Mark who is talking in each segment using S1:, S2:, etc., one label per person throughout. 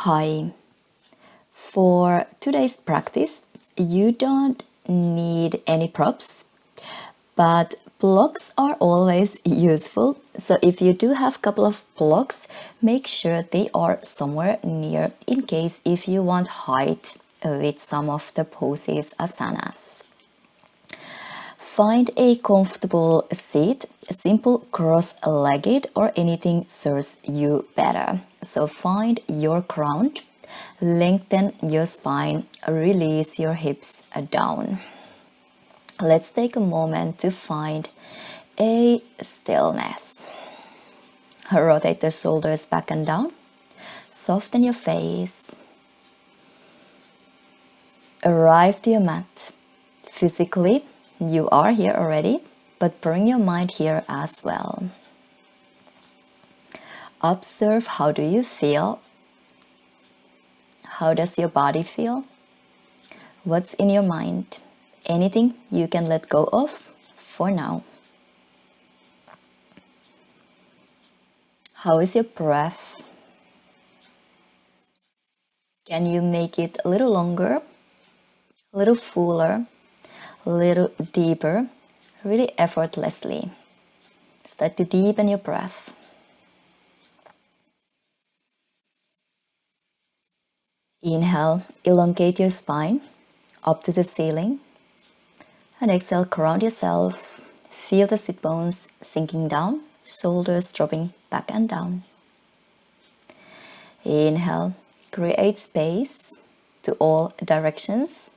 S1: Hi. For today's practice, you don't need any props, but blocks are always useful. So if you do have a couple of blocks, make sure they are somewhere near in case if you want height with some of the poses asanas. Find a comfortable seat, simple cross-legged or anything serves you better. So find your ground, lengthen your spine, release your hips down. Let's take a moment to find a stillness. Rotate the shoulders back and down, soften your face, arrive to your mat. Physically, you are here already, but bring your mind here as well. Observe how do you feel? How does your body feel? What's in your mind? Anything you can let go of for now. How is your breath? Can you make it a little longer, a little fuller, a little deeper, really effortlessly? Start to deepen your breath. Inhale, elongate your spine up to the ceiling. And exhale, ground yourself. Feel the sit bones sinking down, shoulders dropping back and down. Inhale, create space to all directions.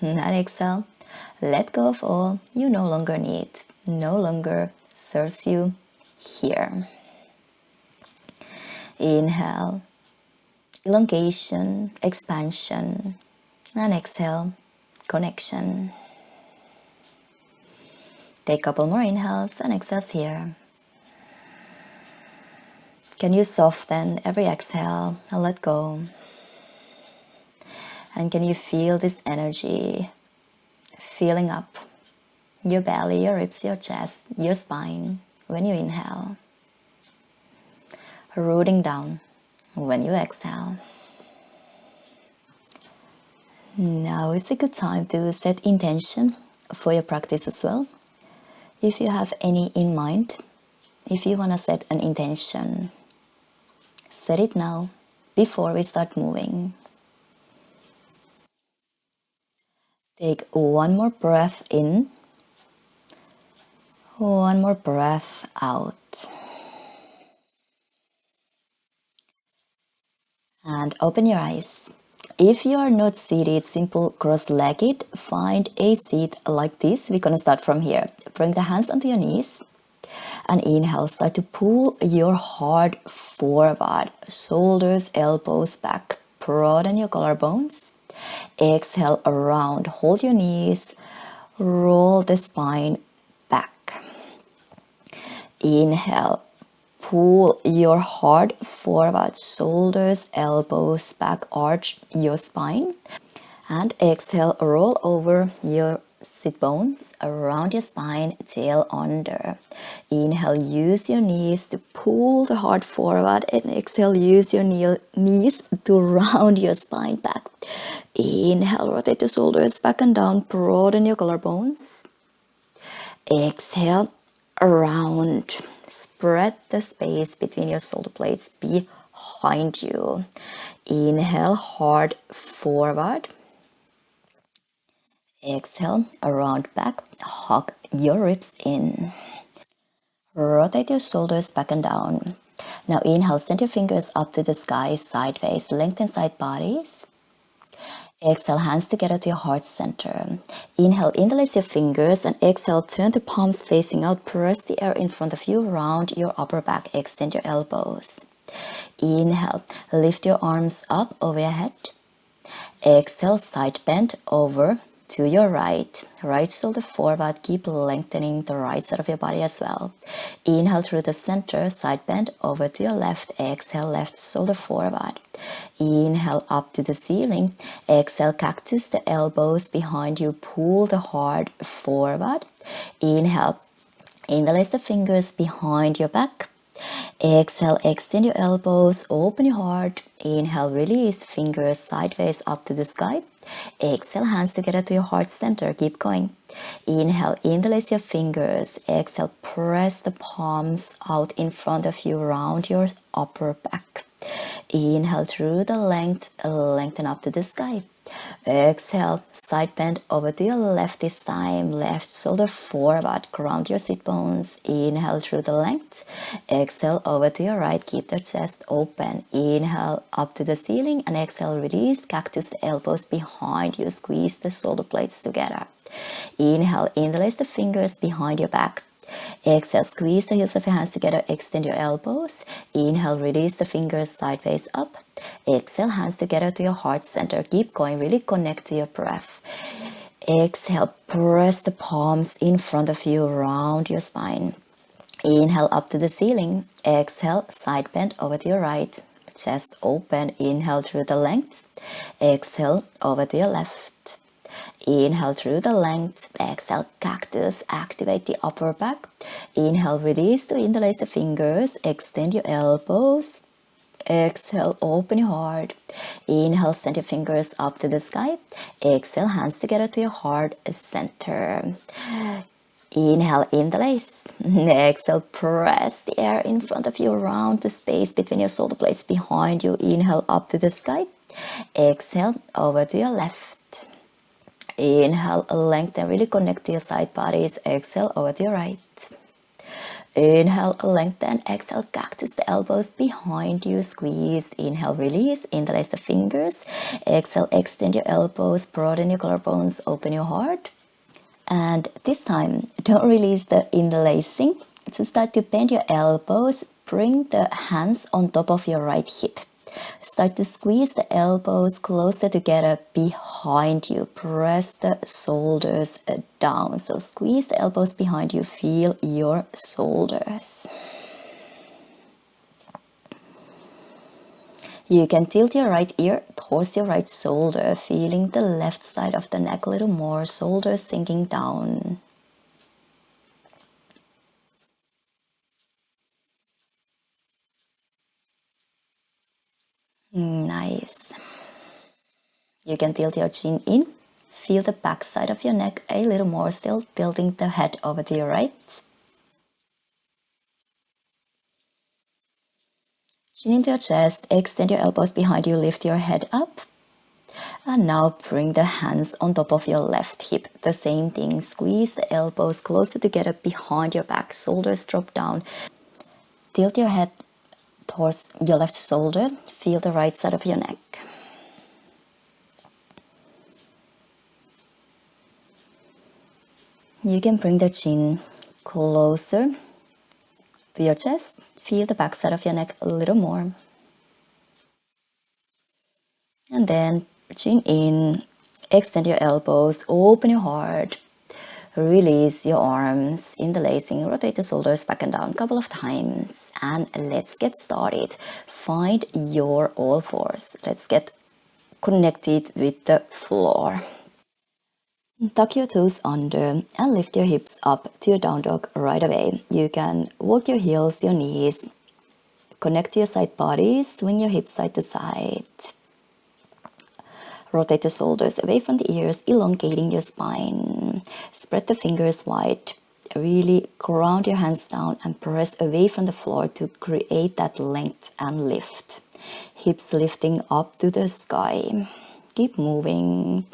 S1: And exhale, let go of all you no longer need, no longer serves you here. Inhale, elongation, expansion. And exhale, connection. Take a couple more inhales and exhales here. Can you soften every exhale and let go? And can you feel this energy filling up your belly, your ribs, your chest, your spine when you inhale? Rooting down when you exhale. Now is a good time to set intention for your practice as well. If you have any in mind, if you want to set an intention, set it now before we start moving. Take one more breath in, one more breath out. And open your eyes. If you are not seated, simple cross-legged, find a seat like this. We're going to start from here. Bring the hands onto your knees. And inhale, start to pull your heart forward. Shoulders, elbows back. Broaden your collarbones. Exhale around. Hold your knees. Roll the spine back. Inhale. Pull your heart forward, shoulders, elbows back, arch your spine. And exhale, roll over your sit bones around your spine, tail under. Inhale, use your knees to pull the heart forward. And exhale, use your knees to round your spine back. Inhale, rotate the shoulders back and down, broaden your collarbones. Exhale, around. Spread the space between your shoulder blades behind you. Inhale, heart forward. Exhale, around back. Hug your ribs in. Rotate your shoulders back and down. Now inhale, send your fingers up to the sky, sideways. Lengthen side bodies. Exhale, hands together to your heart center. Inhale, interlace your fingers and exhale, turn the palms facing out. Press the air in front of you, round your upper back, extend your elbows. Inhale, lift your arms up over your head. Exhale, side bend over to your right. Right shoulder forward, keep lengthening the right side of your body as well. Inhale through the center, side bend over to your left. Exhale, left shoulder forward. Inhale up to the ceiling. Exhale, cactus the elbows behind you. Pull the heart forward. Inhale, interlace the fingers behind your back. Exhale, extend your elbows, open your heart. Inhale, release, fingers sideways up to the sky. Exhale, hands together to your heart center. Keep going. Inhale, interlace your fingers. Exhale, press the palms out in front of you around your upper back. Inhale through the length, lengthen up to the sky. Exhale, side bend over to your left this time. Left shoulder forward, ground your sit bones. Inhale through the length. Exhale over to your right, keep the chest open. Inhale up to the ceiling and exhale, release. Cactus the elbows behind you, squeeze the shoulder blades together. Inhale, interlace the fingers behind your back. Exhale, squeeze the heels of your hands together, extend your elbows. Inhale, release the fingers sideways up. Exhale, hands together to your heart center. Keep going, really connect to your breath. Exhale, press the palms in front of you around your spine. Inhale up to the ceiling. Exhale, side bend over to your right. Chest open, inhale through the length. Exhale, over to your left. Inhale through the length. Exhale, cactus. Activate the upper back. Inhale, release to interlace the fingers. Extend your elbows. Exhale, open your heart. Inhale, send your fingers up to the sky. Exhale, hands together to your heart center. Inhale, interlace. Exhale, press the air in front of you around the space between your shoulder blades behind you. Inhale, up to the sky. Exhale, over to your left. Inhale, lengthen, really connect to your side bodies. Exhale, over to your right. Inhale, lengthen. Exhale, cactus the elbows behind you. Squeeze. Inhale, release. Interlace the fingers. Exhale, extend your elbows. Broaden your collarbones. Open your heart. And this time, don't release the interlacing. So start to bend your elbows. Bring the hands on top of your right hip. Start to squeeze the elbows closer together behind you. Press the shoulders down. So squeeze the elbows behind you. Feel your shoulders. You can tilt your right ear towards your right shoulder, feeling the left side of the neck a little more. Shoulders sinking down. Nice. You can tilt your chin in. Feel the back side of your neck a little more, still tilting the head over to your right. Chin into your chest, extend your elbows behind you, lift your head up. And now bring the hands on top of your left hip. The same thing, squeeze the elbows closer together behind your back, shoulders drop down. Tilt your head towards your left shoulder, feel the right side of your neck. You can bring the chin closer to your chest, feel the back side of your neck a little more. And then chin in, extend your elbows, open your heart, release your arms, interlacing, rotate the shoulders back and down a couple of times. And let's get started. Find your all fours. Let's get connected with the floor. Tuck your toes under and lift your hips up to your down dog right away. You can walk your heels, your knees, connect to your side body, swing your hips side to side. Rotate the shoulders away from the ears, elongating your spine. Spread the fingers wide. Really ground your hands down and press away from the floor to create that length and lift. Hips lifting up to the sky. Keep moving.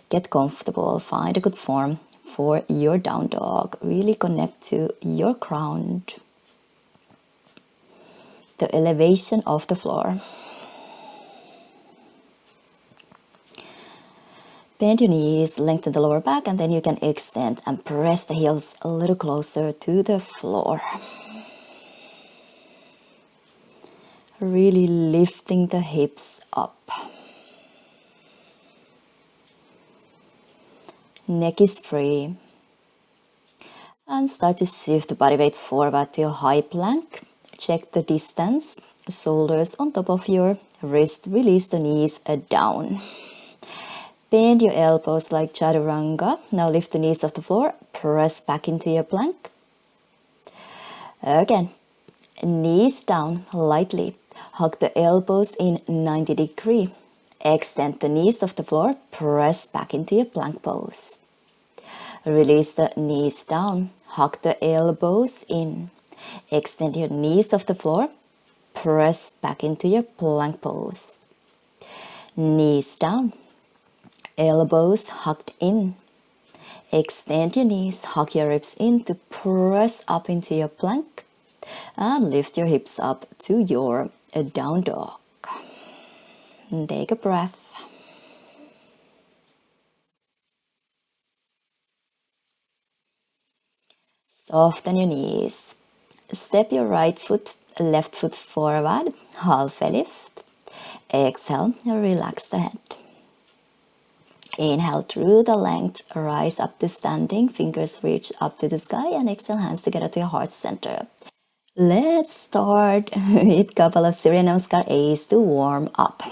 S1: Get comfortable. Find a good form for your down dog. Really connect to your ground. The elevation of the floor. Bend your knees, lengthen the lower back, and then you can extend and press the heels a little closer to the floor. Really lifting the hips up. Neck is free. And start to shift the body weight forward to your high plank. Check the distance. Shoulders on top of your wrist. Release the knees down. Bend your elbows like chaturanga. Now lift the knees off the floor. Press back into your plank. Again. Knees down lightly. Hug the elbows in 90 degree. Extend the knees off the floor. Press back into your plank pose. Release the knees down. Hug the elbows in. Extend your knees off the floor. Press back into your plank pose. Knees down. Elbows hugged in. Extend your knees, hug your ribs in to press up into your plank. And lift your hips up to your down dog. And take a breath. Soften your knees. Step your right foot, left foot forward, halfway lift. Exhale, relax the head. Inhale through the length, rise up to standing, fingers reach up to the sky, and exhale, hands together to your heart center. Let's start with a couple of Surya Namaskar A's to warm up.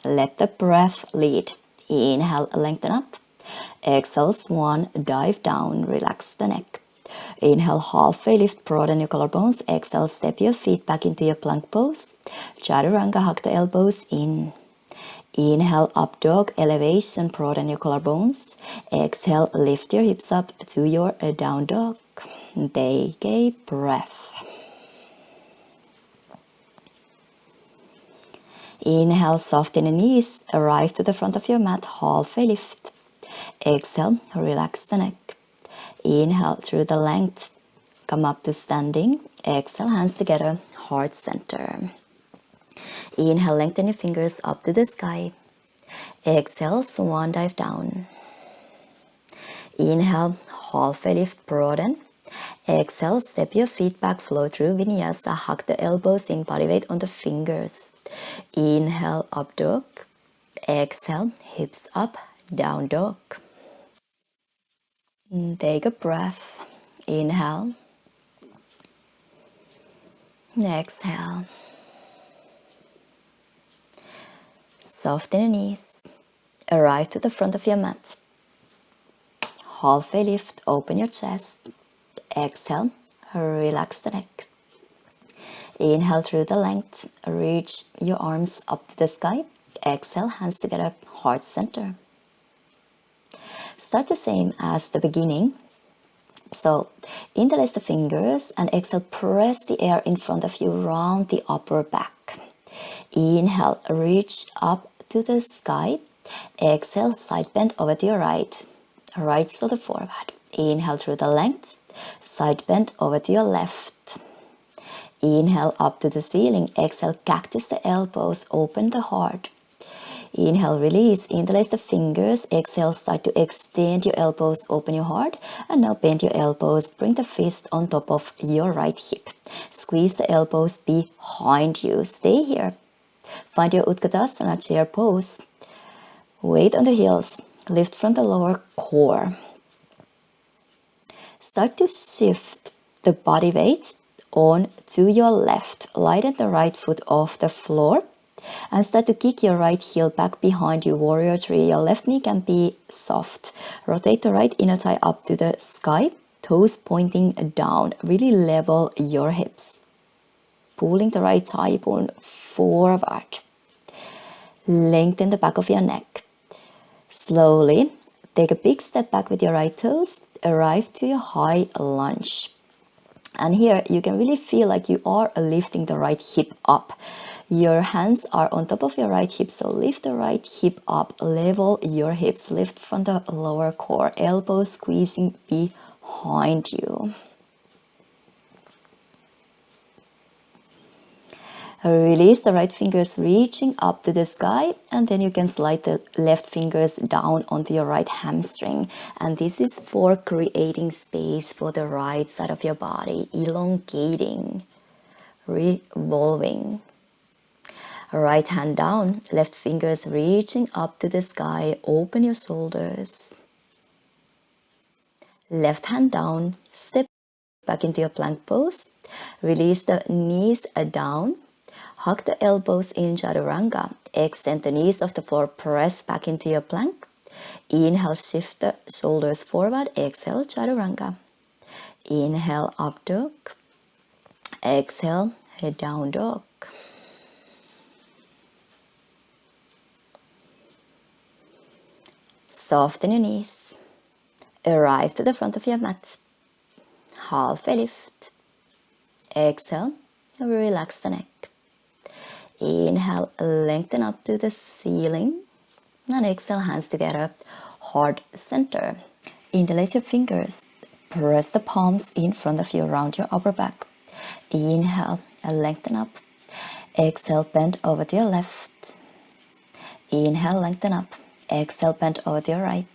S1: Let the breath lead. Inhale, lengthen up. Exhale, swan, dive down, relax the neck. Inhale, halfway lift, broaden your collarbones. Exhale, step your feet back into your plank pose. Chaturanga, hug the elbows in. Inhale, up dog, elevation, broaden your collarbones. Exhale, lift your hips up to your down dog. Take a breath. Inhale, soften the knees, arrive to the front of your mat, halfway lift. Exhale, relax the neck. Inhale through the length, come up to standing. Exhale, hands together, heart center. Inhale, lengthen your fingers up to the sky. Exhale, swan dive down. Inhale, halfway lift, broaden. Exhale, step your feet back, flow through vinyasa, hug the elbows in, body weight on the fingers. Inhale, up dog. Exhale, hips up, down dog. Take a breath. Inhale. Exhale. Soften the knees. Arrive to the front of your mat. Halfway lift, open your chest. Exhale, relax the neck. Inhale through the length, reach your arms up to the sky. Exhale, hands together, heart center. Start the same as the beginning. So, interlace the fingers and exhale, press the air in front of you, round the upper back. Inhale, reach up to the sky. Exhale, side bend over to your right. Right shoulder forward. Inhale through the length. Side bend over to your left. Inhale up to the ceiling. Exhale, cactus the elbows, open the heart. Inhale, release, interlace the fingers. Exhale, start to extend your elbows, open your heart. And now bend your elbows, bring the fist on top of your right hip. Squeeze the elbows behind you. Stay here. Find your Utkatasana chair pose. Weight on the heels. Lift from the lower core. Start to shift the body weight on to your left. Lighten the right foot off the floor. And start to kick your right heel back behind you, warrior three. Your left knee can be soft. Rotate the right inner thigh up to the sky. Toes pointing down. Really level your hips. Pulling the right thigh bone forward. Lengthen the back of your neck. Slowly, take a big step back with your right toes. Arrive to your high lunge. And here you can really feel like you are lifting the right hip up. Your hands are on top of your right hip, so lift the right hip up, level your hips, lift from the lower core, elbows squeezing behind you. Release the right fingers reaching up to the sky, and then you can slide the left fingers down onto your right hamstring. And this is for creating space for the right side of your body, elongating, revolving. Right hand down, left fingers reaching up to the sky, open your shoulders. Left hand down, step back into your plank pose. Release the knees down. Hug the elbows in chaturanga. Extend the knees off the floor, press back into your plank. Inhale, shift the shoulders forward. Exhale, chaturanga. Inhale, up dog. Exhale, down dog. Soften your knees. Arrive to the front of your mat. Halfway lift. Exhale, relax the neck. Inhale, lengthen up to the ceiling. And exhale, hands together, heart center. Interlace your fingers. Press the palms in front of you around your upper back. Inhale, lengthen up. Exhale, bend over to your left. Inhale, lengthen up. Exhale, bend over to your right.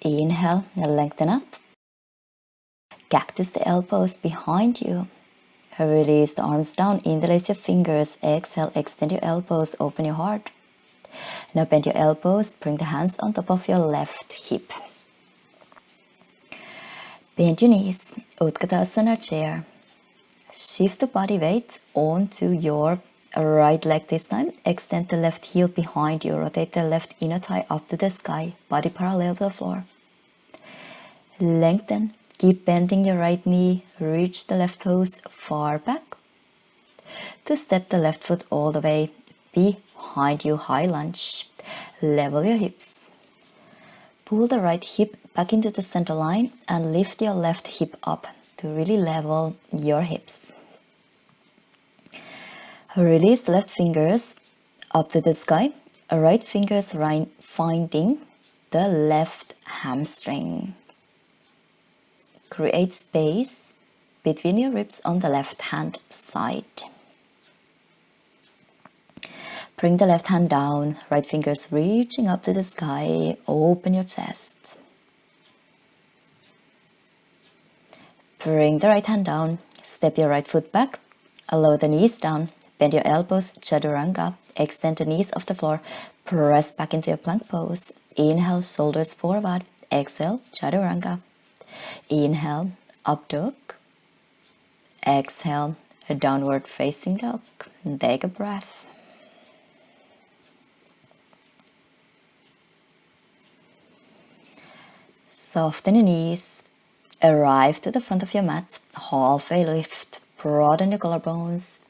S1: Inhale, lengthen up. Cactus the elbows behind you. Release the arms down, interlace your fingers. Exhale, extend your elbows, open your heart. Now bend your elbows, bring the hands on top of your left hip. Bend your knees, Utkatasana chair. Shift the body weight onto your right leg this time. Extend the left heel behind you. Rotate the left inner thigh up to the sky, body parallel to the floor. Lengthen. Keep bending your right knee. Reach the left toes far back. To step the left foot all the way behind you, high lunge. Level your hips. Pull the right hip back into the center line and lift your left hip up to really level your hips. Release the left fingers up to the sky. Right fingers finding the left hamstring. Create space between your ribs on the left hand side. Bring the left hand down, right fingers reaching up to the sky. Open your chest. Bring the right hand down, step your right foot back, lower the knees down, bend your elbows, chaturanga, extend the knees off the floor, press back into your plank pose. Inhale, shoulders forward, exhale, chaturanga. Inhale, up dog. Exhale, downward facing dog. Take a breath. Soften your knees. Arrive to the front of your mat. Halfway lift. Broaden your collarbones.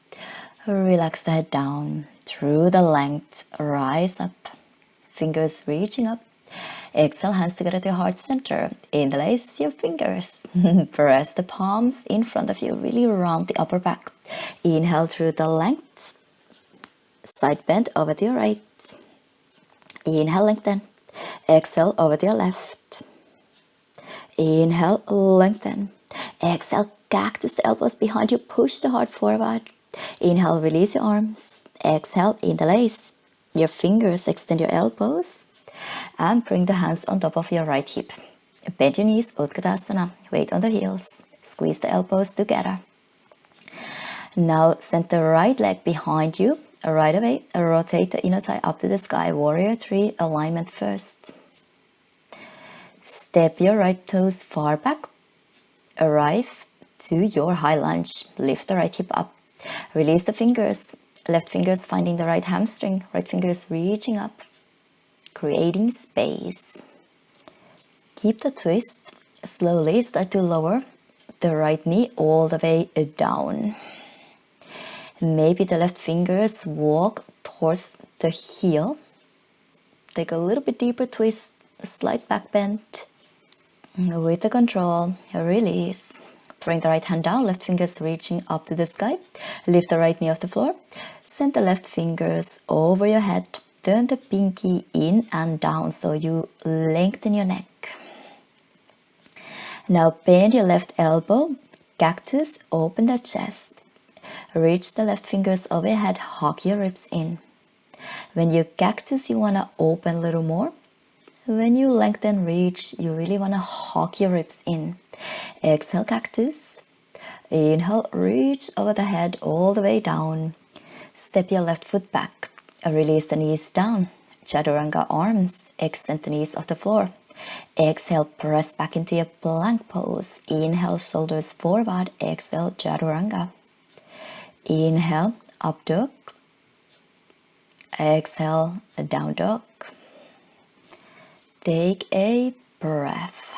S1: Relax the head down through the length. Rise up. Fingers reaching up. Exhale, hands together to your heart center. Interlace your fingers. Press the palms in front of you. Really round the upper back. Inhale through the length. Side bend over to your right. Inhale, lengthen. Exhale, over to your left. Inhale, lengthen. Exhale, cactus the elbows behind you. Push the heart forward. Inhale, release your arms. Exhale, interlace your fingers. Extend your elbows. And bring the hands on top of your right hip. Bend your knees, Utkatasana. Weight on the heels. Squeeze the elbows together. Now send the right leg behind you. Right away, rotate the inner thigh up to the sky. Warrior 3, alignment first. Step your right toes far back. Arrive to your high lunge. Lift the right hip up. Release the fingers. Left fingers finding the right hamstring. Right fingers reaching up. Creating space. Keep the twist. Slowly start to lower the right knee all the way down. Maybe the left fingers walk towards the heel. Take a little bit deeper twist, a slight back bend. With the control, release. Bring the right hand down, left fingers reaching up to the sky. Lift the right knee off the floor. Send the left fingers over your head. Turn the pinky in and down so you lengthen your neck. Now bend your left elbow, cactus, open the chest. Reach the left fingers overhead, hug your ribs in. When you cactus, you want to open a little more. When you lengthen, reach, you really want to hug your ribs in. Exhale, cactus. Inhale, reach over the head all the way down. Step your left foot back. Release the knees down. Chaturanga arms. Extend the knees off the floor. Exhale, press back into your plank pose. Inhale, shoulders forward. Exhale, chaturanga. Inhale, up dog. Exhale, down dog. Take a breath.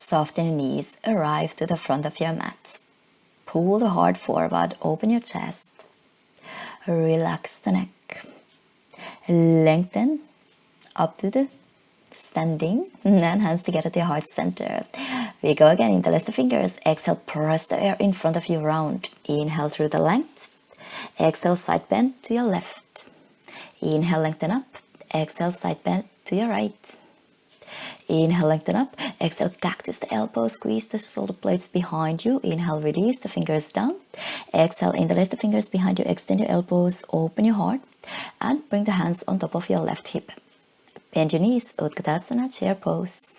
S1: Soften your knees, arrive to the front of your mat. Pull the heart forward, open your chest. Relax the neck. Lengthen up to the standing, and hands together to your heart center. We go again, interlace the fingers. Exhale, press the air in front of you round. Inhale through the length. Exhale, side bend to your left. Inhale, lengthen up. Exhale, side bend to your right. Inhale, lengthen up. Exhale, cactus the elbows, squeeze the shoulder blades behind you. Inhale, release the fingers down. Exhale, interlace the fingers behind you. Extend your elbows, open your heart, and bring the hands on top of your left hip. Bend your knees, Utkatasana, chair pose.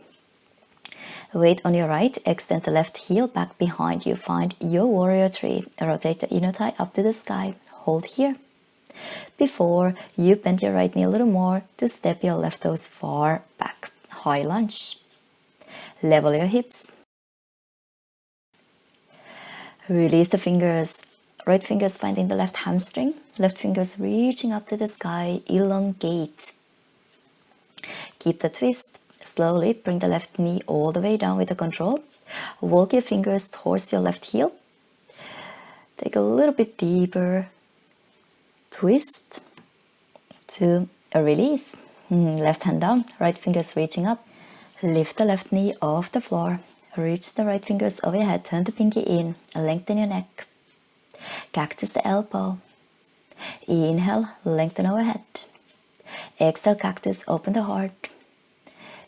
S1: Weight on your right, extend the left heel back behind you. Find your warrior three. Rotate the inner thigh up to the sky. Hold here. Before you bend your right knee a little more to step your left toes far back. High lunge. Level your hips. Release the fingers. Right fingers finding the left hamstring. Left fingers reaching up to the sky. Elongate. Keep the twist. Slowly bring the left knee all the way down with the control. Walk your fingers towards your left heel. Take a little bit deeper. Twist to a release. Left hand down, right fingers reaching up. Lift the left knee off the floor. Reach the right fingers over your head. Turn the pinky in. Lengthen your neck. Cactus the elbow. Inhale, lengthen overhead. Exhale, cactus, open the heart.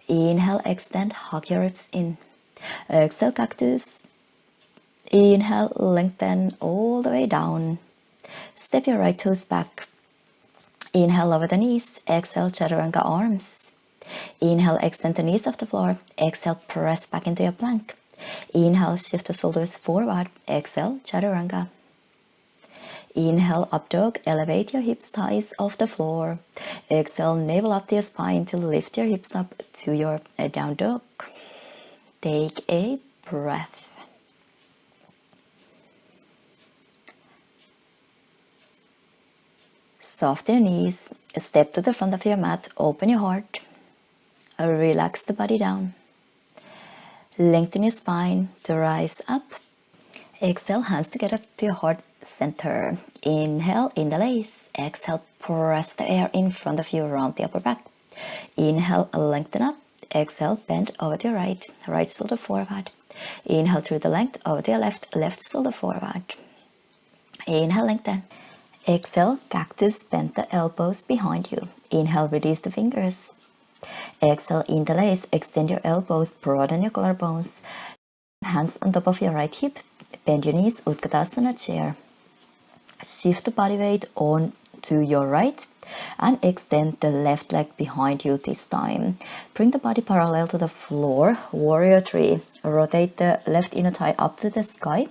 S1: Inhale, extend, hug your ribs in. Exhale, cactus. Inhale, lengthen all the way down. Step your right toes back. Inhale, lower the knees. Exhale, chaturanga arms. Inhale, extend the knees off the floor. Exhale, press back into your plank. Inhale, shift the shoulders forward. Exhale, chaturanga. Inhale, up dog. Elevate your hips, thighs off the floor. Exhale, navel up to your spine to lift your hips up to your down dog. Take a breath. Soften your knees. Step to the front of your mat. Open your heart. Relax the body down. Lengthen your spine to rise up. Exhale, hands together to your heart center. Inhale, interlace. Exhale, press the air in front of you around the upper back. Inhale, lengthen up. Exhale, bend over to your right. Right shoulder forward. Inhale through the length over to your left. Left shoulder forward. Inhale, lengthen. Exhale, cactus, bend the elbows behind you. Inhale, release the fingers. Exhale, interlace, extend your elbows, broaden your collarbones. Hands on top of your right hip. Bend your knees, Utkatasana chair. Shift the body weight on to your right and extend the left leg behind you this time. Bring the body parallel to the floor, warrior three. Rotate the left inner thigh up to the sky.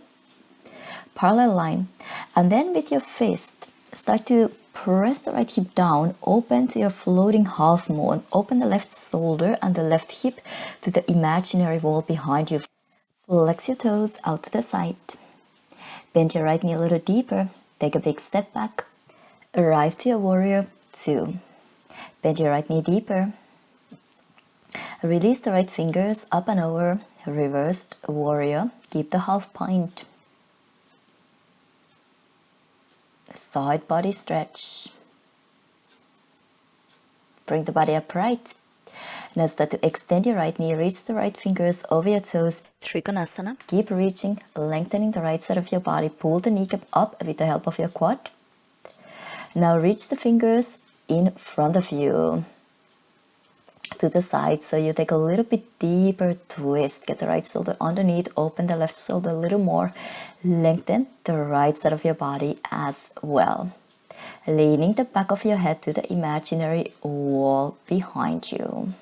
S1: Parallel line, and then with your fist start to press the right hip down, open to your floating half moon. Open the left shoulder and the left hip to the imaginary wall behind you. Flex your toes out to the side. Bend your right knee a little deeper. Take a big step back. Arrive to your warrior two. Bend your right knee deeper. Release the right fingers up and over. Reversed warrior. Keep the half point. Side body stretch. Bring the body upright. Now start to extend your right knee. Reach the right fingers over your toes. Trikonasana. Keep reaching, lengthening the right side of your body. Pull the kneecap up with the help of your quad. Now reach the fingers in front of you to the side. So you take a little bit deeper twist. Get the right shoulder underneath. Open the left shoulder a little more. Lengthen the right side of your body as well. Leaning the back of your head to the imaginary wall behind you.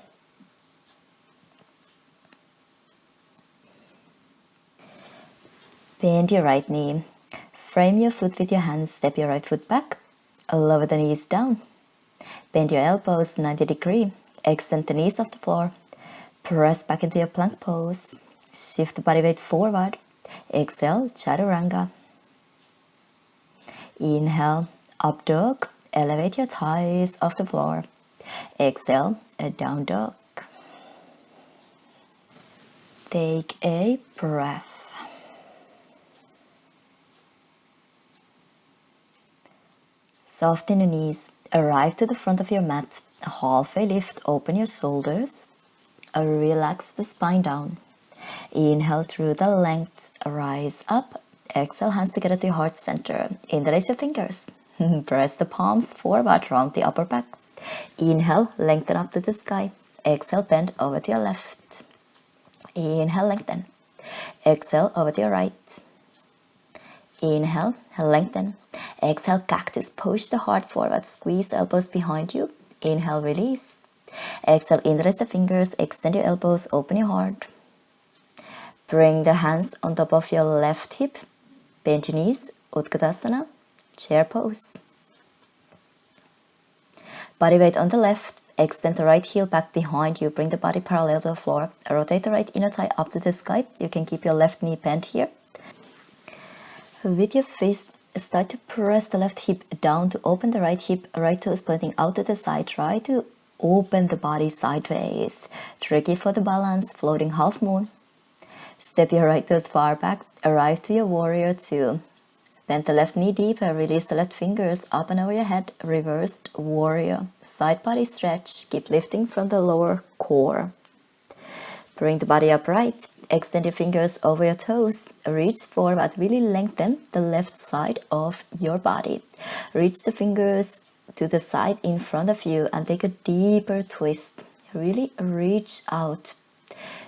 S1: Bend your right knee. Frame your foot with your hands. Step your right foot back. Lower the knees down. Bend your elbows 90 degrees. Extend the knees off the floor. Press back into your plank pose. Shift the body weight forward. Exhale, chaturanga. Inhale, up dog. Elevate your thighs off the floor. Exhale, a down dog. Take a breath. Soften your knees. Arrive to the front of your mat. Halfway lift, open your shoulders. Relax the spine down. Inhale through the length, rise up. Exhale, hands together to your heart center. Interlace your fingers. Press the palms forward, round the upper back. Inhale, lengthen up to the sky. Exhale, bend over to your left. Inhale, lengthen. Exhale, over to your right. Inhale, lengthen. Exhale, cactus. Push the heart forward. Squeeze the elbows behind you. Inhale, release. Exhale, interlace the fingers. Extend your elbows. Open your heart. Bring the hands on top of your left hip. Bend your knees. Utkatasana. Chair pose. Body weight on the left. Extend the right heel back behind you. Bring the body parallel to the floor. Rotate the right inner thigh up to the sky. You can keep your left knee bent here. With your fist, start to press the left hip down to open the right hip. Right toe is pointing out to the side. Try to open the body sideways. Tricky for the balance. Floating half moon. Step your right toes far back. Arrive to your warrior two. Bend the left knee deeper. Release the left fingers up and over your head. Reversed warrior. Side body stretch. Keep lifting from the lower core. Bring the body upright. Extend your fingers over your toes. Reach forward. Really lengthen the left side of your body. Reach the fingers to the side in front of you and take a deeper twist. Really reach out.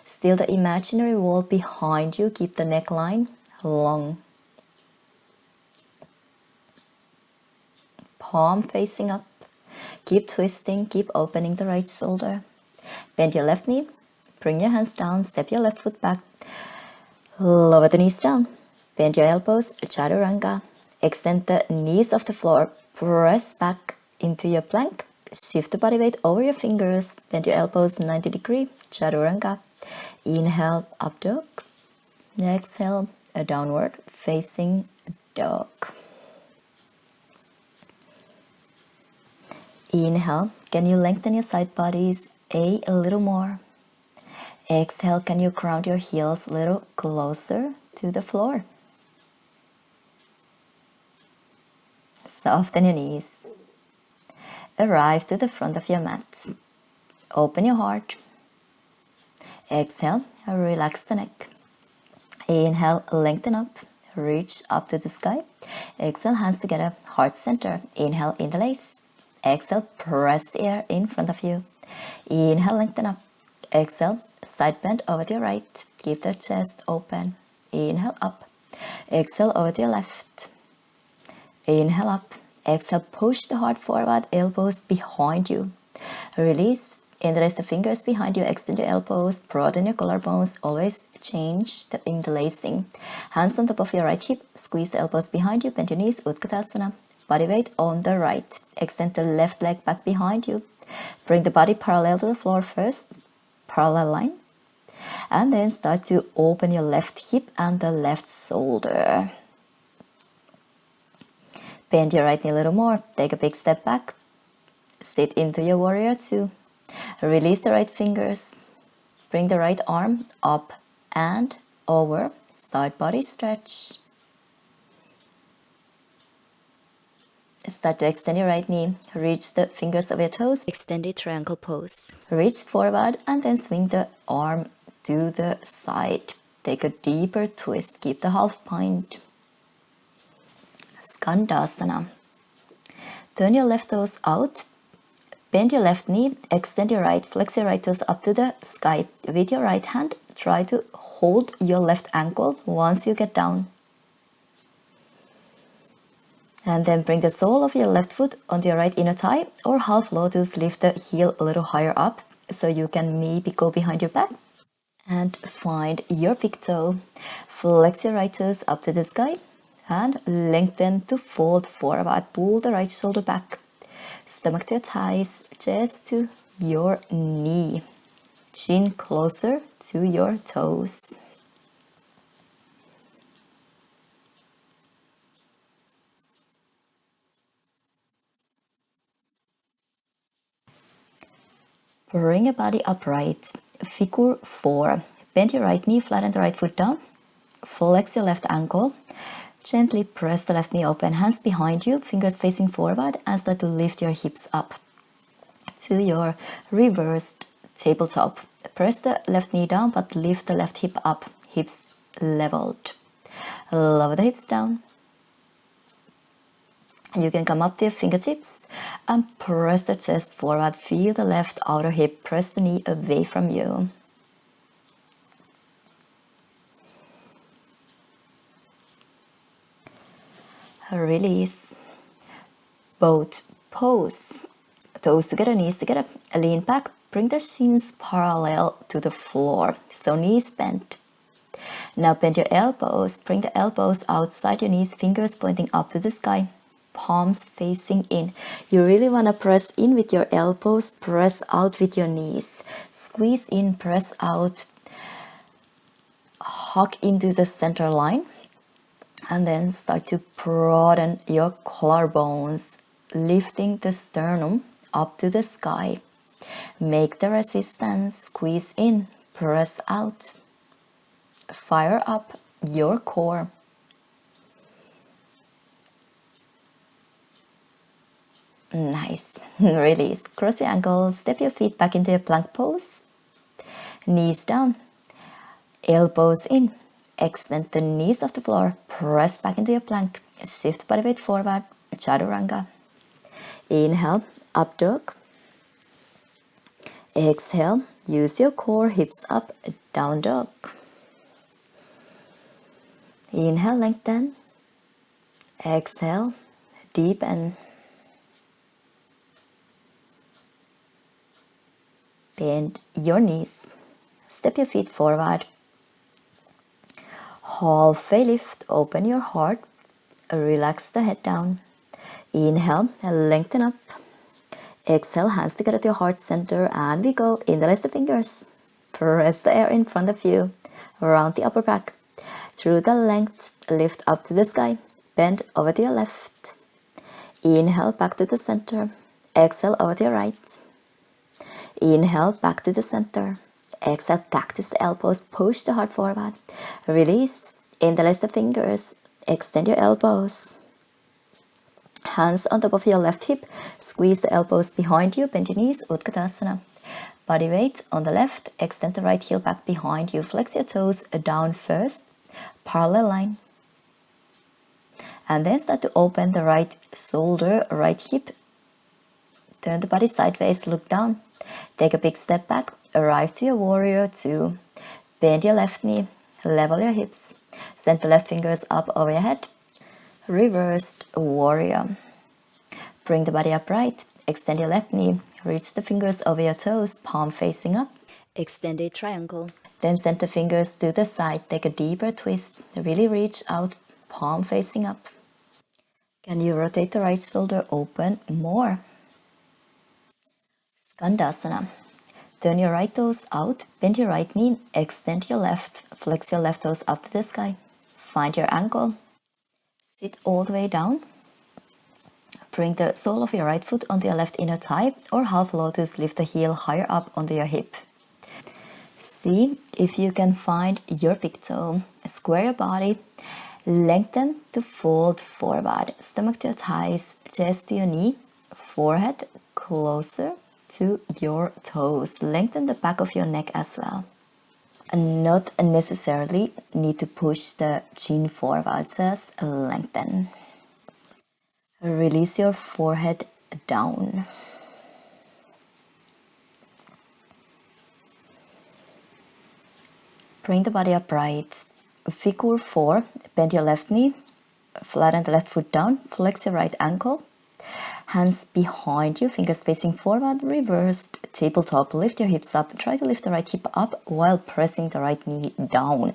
S1: Still the imaginary wall behind you. Keep the neckline long. Palm facing up. Keep twisting. Keep opening the right shoulder. Bend your left knee. Bring your hands down. Step your left foot back. Lower the knees down. Bend your elbows. Chaturanga. Extend the knees off the floor. Press back into your plank. Shift the body weight over your fingers. Bend your elbows 90 degree. Chaturanga. Inhale, up dog. Exhale, a downward facing dog. Inhale, can you lengthen your side bodies a little more? Exhale, can you ground your heels a little closer to the floor? Soften your knees. Arrive to the front of your mat. Open your heart. Exhale, relax the neck. Inhale, lengthen up. Reach up to the sky. Exhale, hands together, heart center. Inhale, interlace. Exhale, press the air in front of you. Inhale, lengthen up. Exhale, side bend over to your right. Keep the chest open. Inhale, up. Exhale, over to your left. Inhale, up. Exhale, push the heart forward, elbows behind you. Release. Interlace the fingers behind you. Extend your elbows. Broaden your collarbones. Always change the interlacing. Hands on top of your right hip. Squeeze the elbows behind you. Bend your knees. Utkatasana. Body weight on the right. Extend the left leg back behind you. Bring the body parallel to the floor first. Parallel line. And then start to open your left hip and the left shoulder. Bend your right knee a little more. Take a big step back. Sit into your warrior two. Release the right fingers. Bring the right arm up and over. Side body stretch. Start to extend your right knee. Reach the fingers of your toes. Extended triangle pose. Reach forward and then swing the arm to the side. Take a deeper twist. Keep the half point. Skandasana. Turn your left toes out. Bend your left knee. Extend your right. Flex your right toes up to the sky. With your right hand, try to hold your left ankle once you get down. And then bring the sole of your left foot onto your right inner thigh or half lotus. Lift the heel a little higher up so you can maybe go behind your back. And find your big toe. Flex your right toes up to the sky and lengthen to fold forward. Pull the right shoulder back. Stomach to your thighs, chest to your knee. Chin closer to your toes. Bring your body upright. Figure 4. Bend your right knee, flatten the right foot down. Flex your left ankle. Gently press the left knee open, hands behind you, fingers facing forward, and start to lift your hips up to your reversed tabletop. Press the left knee down, but lift the left hip up, hips leveled. Lower the hips down. You can come up to your fingertips and press the chest forward. Feel the left outer hip, press the knee away from you. Release. Boat pose. Toes together, knees together. Lean back. Bring the shins parallel to the floor. So knees bent. Now bend your elbows. Bring the elbows outside your knees, fingers pointing up to the sky. Palms facing in. You really want to press in with your elbows, press out with your knees. Squeeze in, press out. Hug into the center line. And then start to broaden your collarbones, lifting the sternum up to the sky. Make the resistance, squeeze in, press out. Fire up your core. Nice. Release. Cross your ankles, step your feet back into your plank pose. Knees down, elbows in. Extend the knees off the floor, press back into your plank, shift body weight forward, chaturanga. Inhale, up dog. Exhale, use your core, hips up, down dog. Inhale, lengthen. Exhale, deepen. Bend your knees. Step your feet forward. Halfway lift, open your heart. Relax the head down. Inhale, lengthen up. Exhale, hands together to your heart center, and we go. Interlace the fingers. Press the air in front of you. Round the upper back. Through the length, lift up to the sky. Bend over to your left. Inhale, back to the center. Exhale, over to your right. Inhale, back to the center. Exhale, cactus the elbows, push the heart forward. Release, interlace the fingers, extend your elbows. Hands on top of your left hip, squeeze the elbows behind you, bend your knees, Utkatasana. Body weight on the left, extend the right heel back behind you, flex your toes down first, parallel line. And then start to open the right shoulder, right hip. Turn the body sideways, look down. Take a big step back, arrive to your warrior two. Bend your left knee, level your hips. Send the left fingers up over your head. Reversed warrior. Bring the body upright, extend your left knee, reach the fingers over your toes, palm facing up. Extended triangle. Then send the fingers to the side, take a deeper twist, really reach out, palm facing up. Can you rotate the right shoulder open more? Skandasana. Turn your right toes out, bend your right knee, extend your left, flex your left toes up to the sky. Find your ankle. Sit all the way down. Bring the sole of your right foot onto your left inner thigh, or half lotus, lift the heel higher up onto your hip. See if you can find your big toe. Square your body, lengthen to fold forward, stomach to your thighs, chest to your knee, forehead closer to your toes. Lengthen the back of your neck as well. And not necessarily need to push the chin forward, just lengthen. Release your forehead down. Bring the body upright. Figure 4, bend your left knee, flatten the left foot down, flex your right ankle. Hands behind you, fingers facing forward, reversed tabletop. Lift your hips up. Try to lift the right hip up while pressing the right knee down.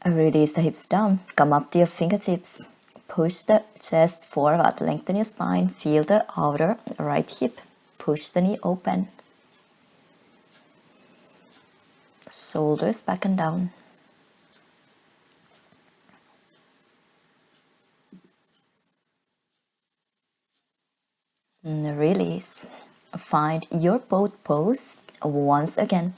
S1: Release the hips down. Come up to your fingertips. Push the chest forward. Lengthen your spine. Feel the outer right hip. Push the knee open. Shoulders back and down. Release. find your boat pose once again.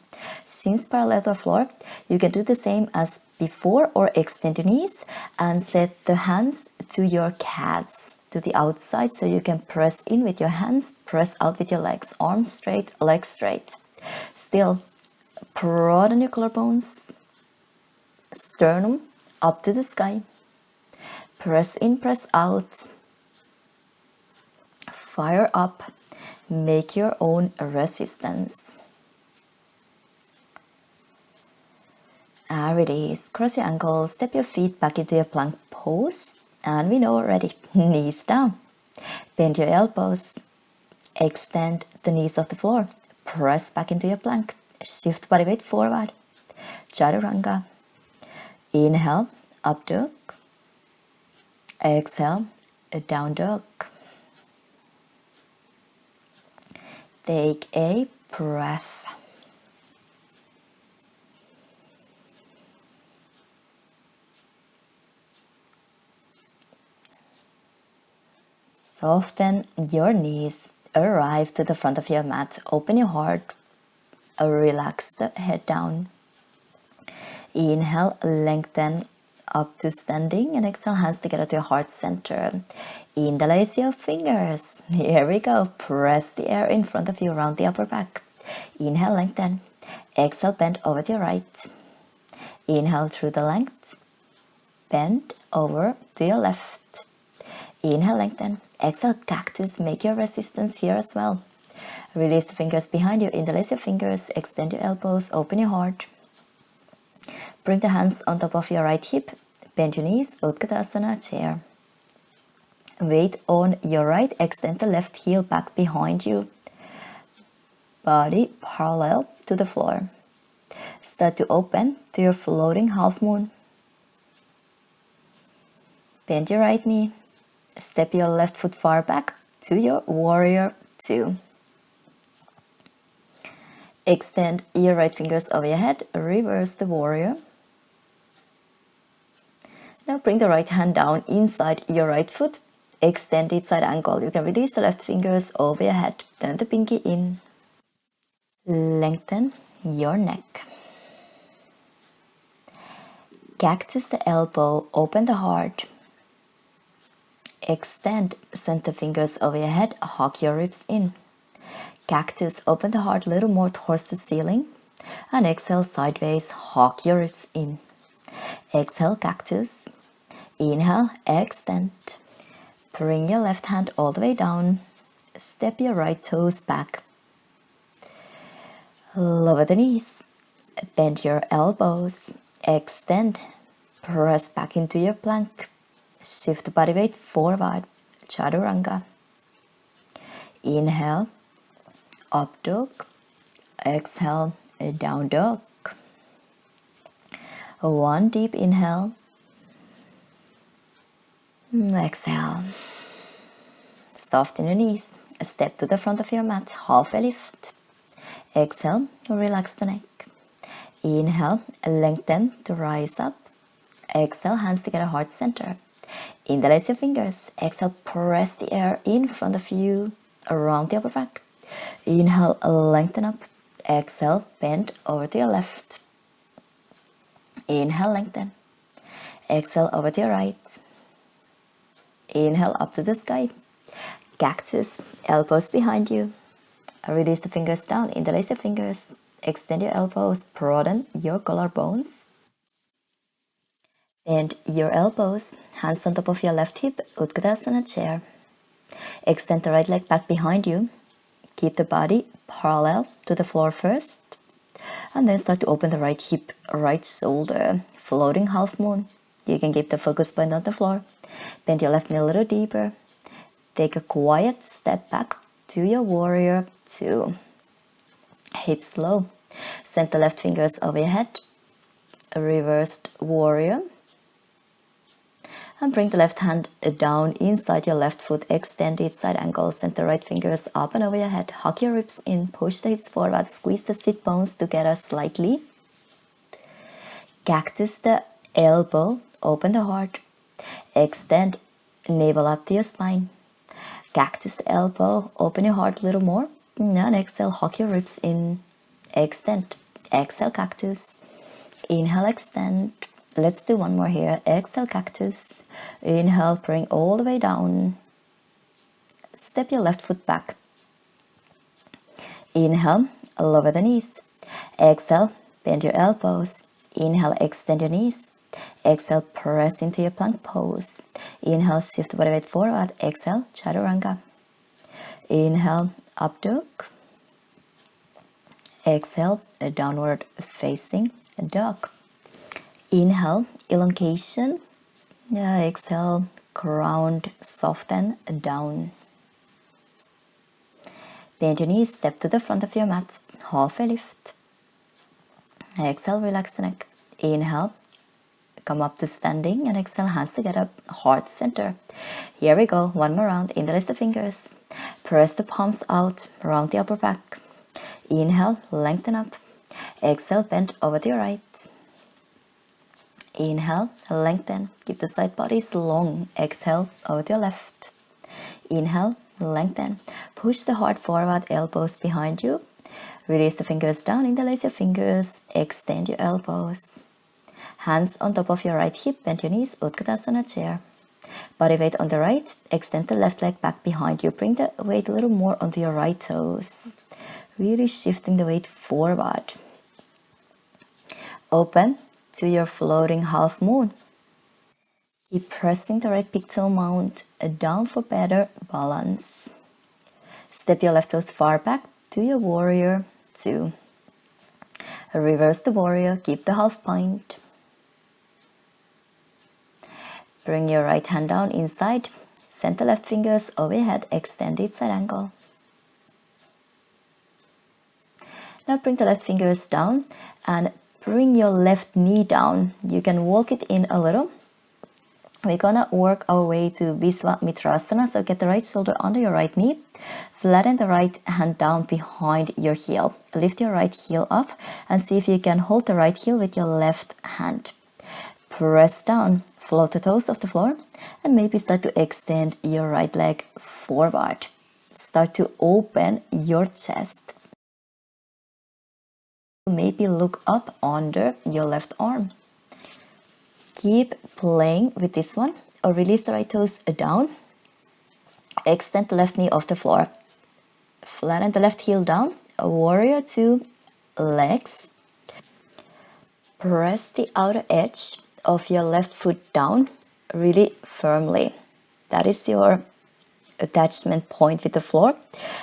S1: Shins parallel to the floor. You can do the same as before or extend your knees and set the hands to your calves, to the outside, so you can press in with your hands, press out with your legs, arms straight, legs straight. Still, broaden your collarbones, sternum up to the sky. Press in, press out. Fire up. Make your own resistance. Release. Cross your ankles. Step your feet back into your plank pose. And we know already. Knees down. Bend your elbows. Extend the knees off the floor. Press back into your plank. Shift body weight forward. Chaturanga. Inhale, up dog. Exhale, down dog. Take a breath. Soften your knees. Arrive to the front of your mat. Open your heart. Relax the head down. Inhale, lengthen up to standing, and exhale, hands together to your heart center. Interlace your fingers. Here we go. Press the air in front of you around the upper back. Inhale, lengthen. Exhale, bend over to your right. Inhale through the length. Bend over to your left. Inhale, lengthen. Exhale, cactus. Make your resistance here as well. Release the fingers behind you. Interlace your fingers. Extend your elbows. Open your heart. Bring the hands on top of your right hip. Bend your knees. Utkatasana, chair. Weight on your right. Extend the left heel back behind you. Body parallel to the floor. Start to open to your floating half moon. Bend your right knee. Step your left foot far back to your warrior two. Extend your right fingers over your head. Reverse the warrior. Now bring the right hand down inside your right foot. Extend it side angle. You can release the left fingers over your head. Turn the pinky in. Lengthen your neck. Cactus the elbow. Open the heart. Extend. Send the fingers over your head. Hug your ribs in. Cactus. Open the heart a little more towards the ceiling. And exhale sideways. Hug your ribs in. Exhale, cactus. Inhale, extend. Bring your left hand all the way down. Step your right toes back. Lower the knees. Bend your elbows. Extend. Press back into your plank. Shift the body weight forward. Chaturanga. Inhale, up dog. Exhale, down dog. One deep inhale. Exhale. Soften your knees. Step to the front of your mat. Halfway lift. Exhale. Relax the neck. Inhale. Lengthen to rise up. Exhale. Hands together. Heart center. Interlace your fingers. Exhale. Press the air in front of you around the upper back. Inhale. Lengthen up. Exhale. Bend over to your left. Inhale. Lengthen. Exhale. Over to your right. Inhale up to the sky. Cactus, elbows behind you. Release the fingers down. Interlace your fingers. Extend your elbows. Broaden your collarbones. Bend your elbows. Hands on top of your left hip. Utkatasana, chair. Extend the right leg back behind you. Keep the body parallel to the floor first. And then start to open the right hip, right shoulder. Floating half moon. You can keep the focus point on the floor. Bend your left knee a little deeper. Take a quiet step back to your warrior two. Hips low. Send the left fingers over your head. A reversed warrior. And bring the left hand down inside your left foot. Extend it side angle. Send the right fingers up and over your head. Hug your ribs in. Push the hips forward. Squeeze the sit bones together slightly. Cactus the elbow. Open the heart. Extend, navel up to your spine. Cactus the elbow, open your heart a little more. And exhale, hug your ribs in. Extend. Exhale, cactus. Inhale, extend. Let's do one more here. Exhale, cactus. Inhale, bring all the way down. Step your left foot back. Inhale, lower the knees. Exhale, bend your elbows. Inhale, extend your knees. Exhale, press into your plank pose. Inhale, shift body weight forward. Exhale, chaturanga. Inhale, up dog. Exhale, downward facing dog. Inhale, elongation. Exhale, ground, soften, down. Bend your knees, step to the front of your mat, halfway lift. Exhale, relax the neck. Inhale, come up to standing, and exhale, hands together, heart center. Here we go, one more round. Interlace the fingers. Press the palms out, round the upper back. Inhale, lengthen up. Exhale, bend over to your right. Inhale, lengthen. Keep the side bodies long. Exhale, over to your left. Inhale, lengthen. Push the heart forward, elbows behind you. Release the fingers down, interlace your fingers. Extend your elbows. Hands on top of your right hip, bend your knees, Utkatasana chair. Body weight on the right, extend the left leg back behind you. Bring the weight a little more onto your right toes. Really shifting the weight forward. Open to your floating half moon. Keep pressing the right big toe mount down for better balance. Step your left toes far back to your warrior two. Reverse the warrior, keep the half point. Bring your right hand down inside. Send the left fingers overhead, extended side angle. Now bring the left fingers down and bring your left knee down. You can walk it in a little. We're gonna work our way to Visvamitrasana. So get the right shoulder under your right knee. Flatten the right hand down behind your heel. Lift your right heel up and see if you can hold the right heel with your left hand. Press down, float the toes off the floor, and maybe start to extend your right leg forward. Start to open your chest. Maybe look up under your left arm. Keep playing with this one, or release the right toes down. Extend the left knee off the floor. Flatten the left heel down. A warrior two, legs. Press the outer edge of your left foot down really firmly. That is your attachment point with the floor.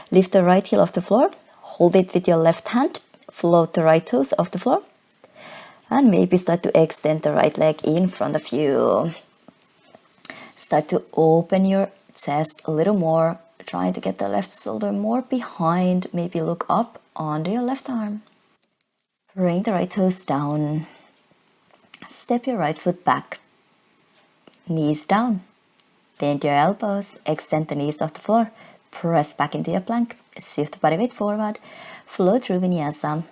S1: Lift the right heel off the floor. Hold it with your left hand. Float the right toes off the floor. And maybe start to extend the right leg in front of you. Start to open your chest a little more. Trying to get the left shoulder more behind. Maybe look up under your left arm. Bring the right toes down. Step your right foot back. Knees down. Bend your elbows. Extend the knees off the floor. Press back into your plank. Shift body weight forward. Flow through vinyasa.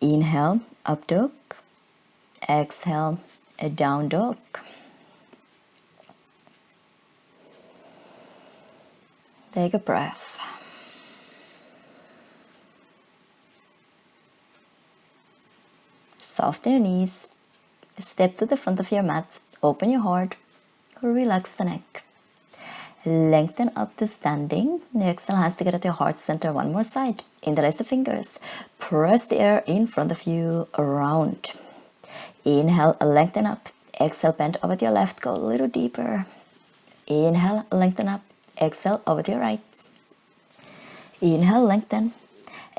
S1: Inhale, up dog. Exhale, a down dog. Take a breath. Soften your knees. Step to the front of your mat. Open your heart. Relax the neck. Lengthen up to standing. Exhale, hands together to your heart center. One more side. Interlace the fingers. Press the air in front of you around. Inhale, lengthen up. Exhale, bend over to your left. Go a little deeper. Inhale, lengthen up. Exhale, over to your right. Inhale, lengthen.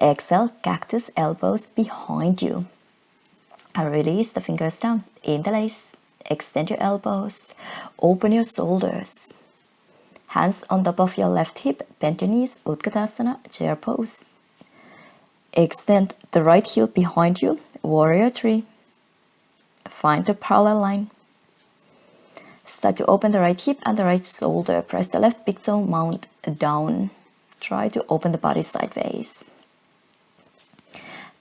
S1: Exhale, cactus, elbows behind you. And release the fingers down. Interlace. Extend your elbows. Open your shoulders. Hands on top of your left hip, bend your knees, Utkatasana, chair pose. Extend the right heel behind you, warrior three. Find the parallel line. Start to open the right hip and the right shoulder. Press the left big toe mount down. Try to open the body sideways.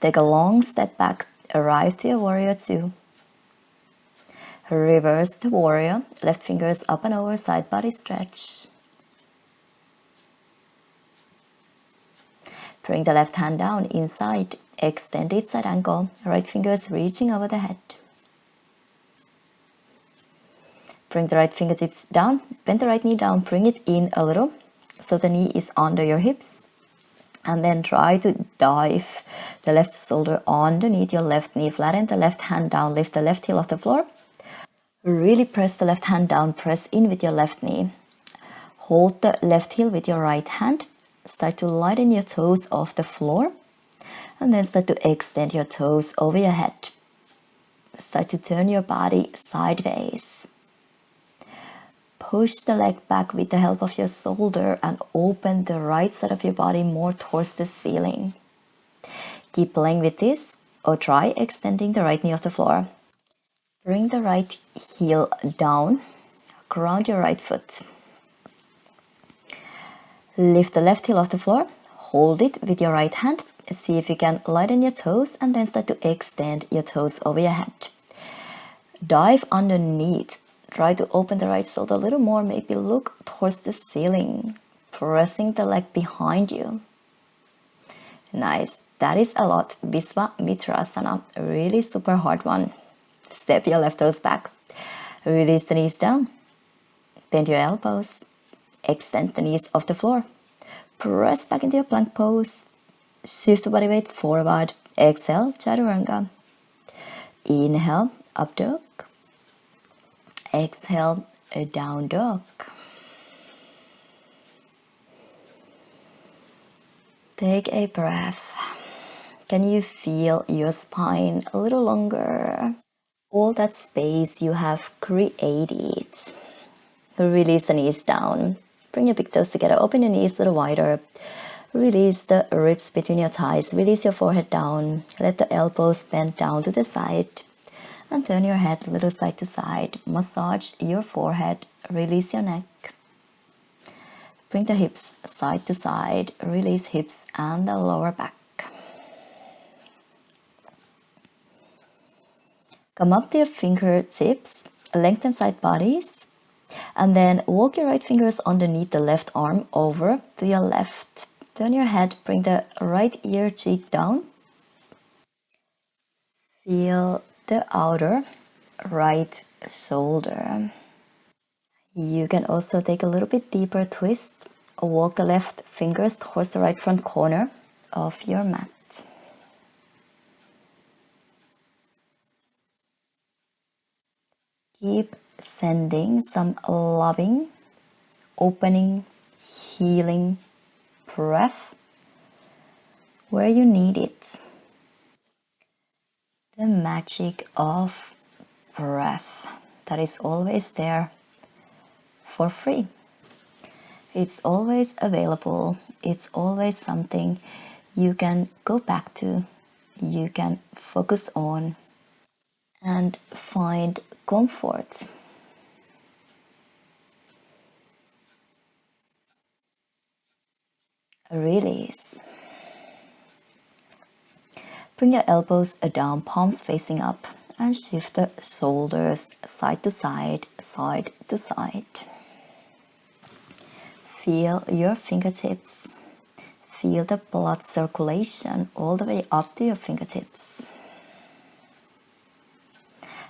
S1: Take a long step back, arrive to your warrior two. Reverse the warrior, left fingers up and over, side body stretch. Bring the left hand down inside, extend it side angle, right fingers reaching over the head. Bring the right fingertips down, bend the right knee down, bring it in a little so the knee is under your hips. And then try to dive the left shoulder underneath your left knee, flatten the left hand down, lift the left heel off the floor. Really press the left hand down, press in with your left knee. Hold the left heel with your right hand. Start to lighten your toes off the floor. And then start to extend your toes over your head. Start to turn your body sideways. Push the leg back with the help of your shoulder and open the right side of your body more towards the ceiling. Keep playing with this or try extending the right knee off the floor. Bring the right heel down, ground your right foot. Lift the left heel off the floor, hold it with your right hand. See if you can lighten your toes and then start to extend your toes over your head. Dive underneath. Try to open the right shoulder a little more, maybe look towards the ceiling, pressing the leg behind you. Nice, that is a lot. Visvamitrasana, really super hard one. Step your left toes back. Release the knees down. Bend your elbows. Extend the knees off the floor. Press back into your plank pose. Shift the body weight forward. Exhale, chaturanga. Inhale, up dog. Exhale, a down dog. Take a breath. Can you feel your spine a little longer? All that space you have created. Release the knees down. Bring your big toes together. Open your knees a little wider. Release the ribs between your thighs. Release your forehead down. Let the elbows bend down to the side. And turn your head a little side to side. Massage your forehead. Release your neck. Bring the hips side to side. Release hips and the lower back. Come up to your fingertips. Lengthen side bodies. And then walk your right fingers underneath the left arm over to your left. Turn your head. Bring the right ear cheek down. Feel the outer right shoulder. You can also take a little bit deeper twist. Walk the left fingers towards the right front corner of your mat. Keep sending some loving, opening, healing breath where you need it. The magic of breath that is always there for free. It's always available. It's always something you can go back to, you can focus on and find comfort. Release. Bring your elbows down, palms facing up, and shift the shoulders side to side, side to side. Feel your fingertips. Feel the blood circulation all the way up to your fingertips.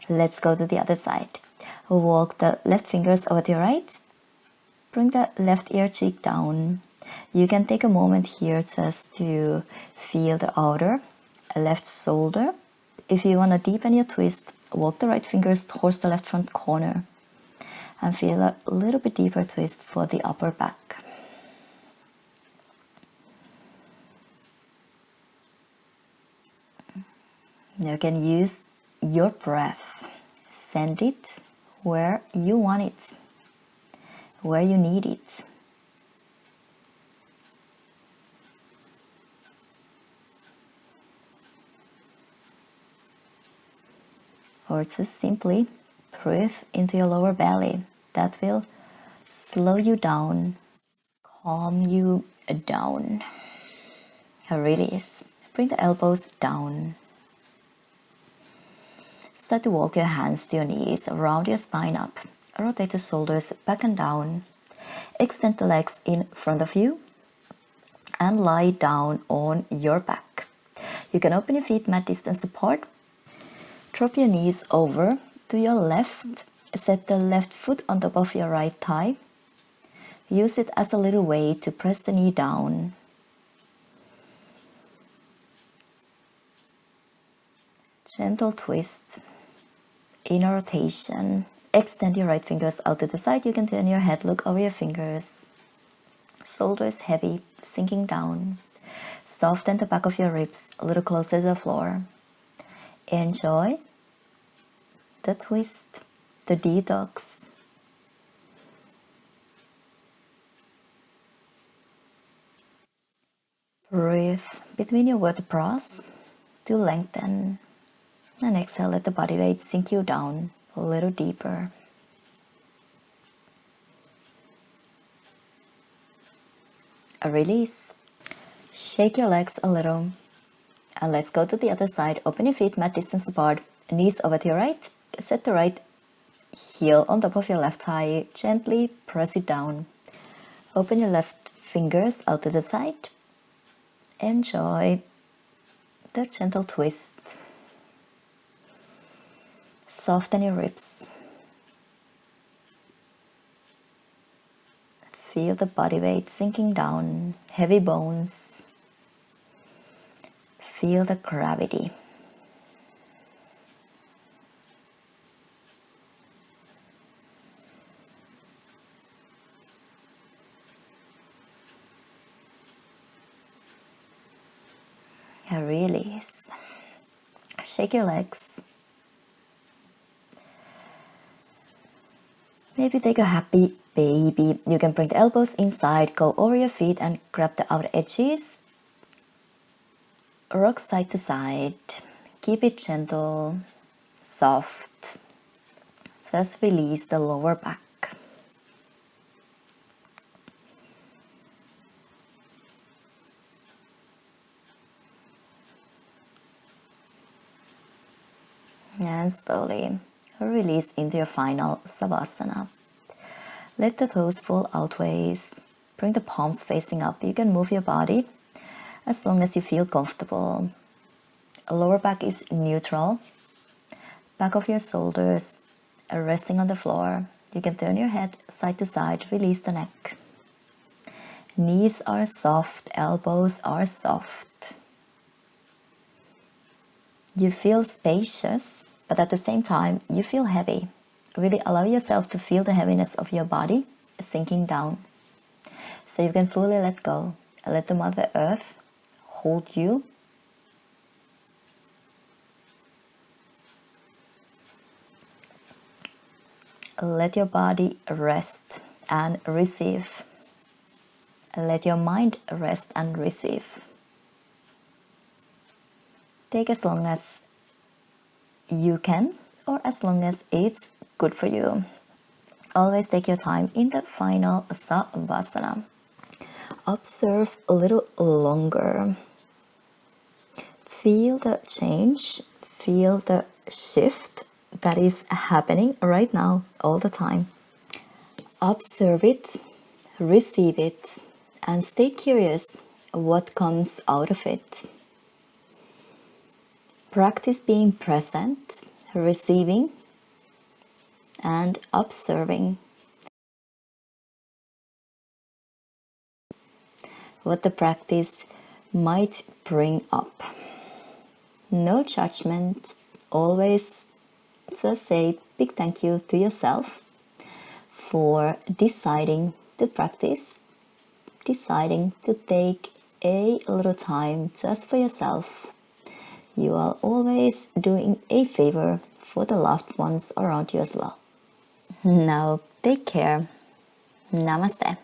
S1: Let's go to the other side. Walk the left fingers over to your right. Bring the left ear cheek down. You can take a moment here just to feel the outer left shoulder. If you want to deepen your twist, walk the right fingers towards the left front corner and feel a little bit deeper twist for the upper back. You can use your breath. Send it where you want it, where you need it. Or just simply breathe into your lower belly. That will slow you down, calm you down. Release. Bring the elbows down. Start to walk your hands to your knees, round your spine up. Rotate the shoulders back and down. Extend the legs in front of you. and lie down on your back. You can open your feet mat distance apart. Drop your knees over to your left. Set the left foot on top of your right thigh. Use it as a little weight to press the knee down. Gentle twist. Inner rotation. Extend your right fingers out to the side. You can turn your head, look over your fingers. Shoulders heavy, sinking down. Soften the back of your ribs a little closer to the floor. Enjoy the twist, the detox. Breathe between your vertebrae to lengthen. And exhale, let the body weight sink you down a little deeper. A release. Shake your legs a little. And let's go to the other side. Open your feet mat distance apart. Knees over to your right. Set the right heel on top of your left thigh. Gently press it down. Open your left fingers out to the side. Enjoy the gentle twist. Soften your ribs. Feel the body weight sinking down, heavy bones. Feel the gravity. A release. Shake your legs. Maybe take a happy baby. You can bring the elbows inside, go over your feet and grab the outer edges. Rock side to side. Keep it gentle, soft. Just release the lower back. And slowly release into your final Savasana. Let the toes fall outwards. Bring the palms facing up. You can move your body as long as you feel comfortable. Lower back is neutral. Back of your shoulders are resting on the floor. You can turn your head side to side. Release the neck. Knees are soft. Elbows are soft. You feel spacious, but at the same time, you feel heavy. Really allow yourself to feel the heaviness of your body sinking down. So you can fully let go. Let the Mother Earth hold you. Let your body rest and receive. Let your mind rest and receive. Take as long as you can, or as long as it's good for you. Always take your time in the final Savasana. Observe a little longer. Feel the change, feel the shift that is happening right now, all the time. Observe it, receive it, and stay curious what comes out of it. Practice being present, receiving, and observing what the practice might bring up. No judgment, always just say big thank you to yourself for deciding to practice, deciding to take a little time just for yourself. You are always doing a favor for the loved ones around you as well. Now take care. Namaste.